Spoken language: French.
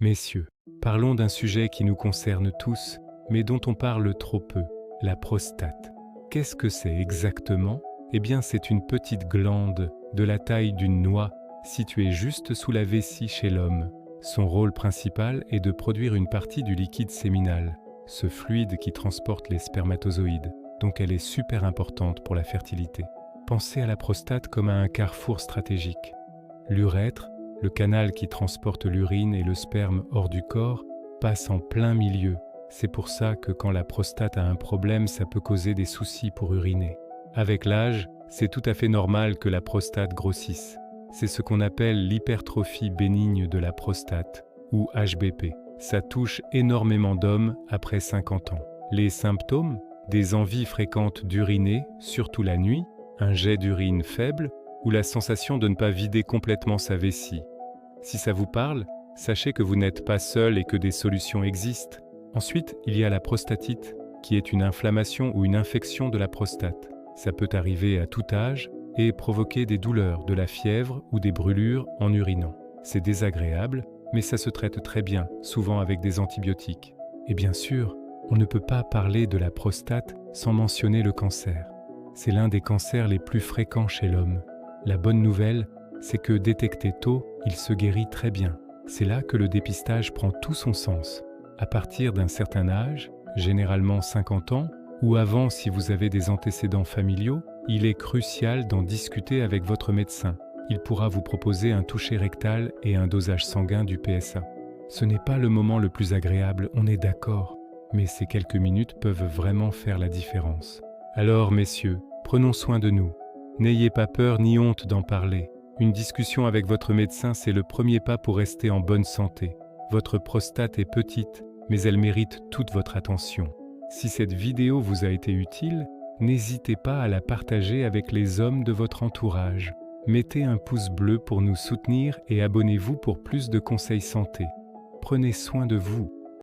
Messieurs, parlons d'un sujet qui nous concerne tous, mais dont on parle trop peu, la prostate. Qu'est-ce que c'est exactement? Eh bien, c'est une petite glande de la taille d'une noix, située juste sous la vessie chez l'homme. Son rôle principal est de produire une partie du liquide séminal, ce fluide qui transporte les spermatozoïdes, donc elle est super importante pour la fertilité. Pensez à la prostate comme à un carrefour stratégique. L'urètre, le canal qui transporte l'urine et le sperme hors du corps, passe en plein milieu. C'est pour ça que quand la prostate a un problème, ça peut causer des soucis pour uriner. Avec l'âge, c'est tout à fait normal que la prostate grossisse. C'est ce qu'on appelle l'hypertrophie bénigne de la prostate, ou HBP. Ça touche énormément d'hommes après 50 ans. Les symptômes? Des envies fréquentes d'uriner, surtout la nuit, un jet d'urine faible, ou la sensation de ne pas vider complètement sa vessie. Si ça vous parle, sachez que vous n'êtes pas seul et que des solutions existent. Ensuite, il y a la prostatite, qui est une inflammation ou une infection de la prostate. Ça peut arriver à tout âge et provoquer des douleurs, de la fièvre ou des brûlures en urinant. C'est désagréable, mais ça se traite très bien, souvent avec des antibiotiques. Et bien sûr, on ne peut pas parler de la prostate sans mentionner le cancer. C'est l'un des cancers les plus fréquents chez l'homme. La bonne nouvelle, c'est que détecté tôt, il se guérit très bien. C'est là que le dépistage prend tout son sens. À partir d'un certain âge, généralement 50 ans, ou avant si vous avez des antécédents familiaux, il est crucial d'en discuter avec votre médecin. Il pourra vous proposer un toucher rectal et un dosage sanguin du PSA. Ce n'est pas le moment le plus agréable, on est d'accord, mais ces quelques minutes peuvent vraiment faire la différence. Alors, messieurs, prenons soin de nous. N'ayez pas peur ni honte d'en parler. Une discussion avec votre médecin, c'est le premier pas pour rester en bonne santé. Votre prostate est petite, mais elle mérite toute votre attention. Si cette vidéo vous a été utile, n'hésitez pas à la partager avec les hommes de votre entourage. Mettez un pouce bleu pour nous soutenir et abonnez-vous pour plus de conseils santé. Prenez soin de vous.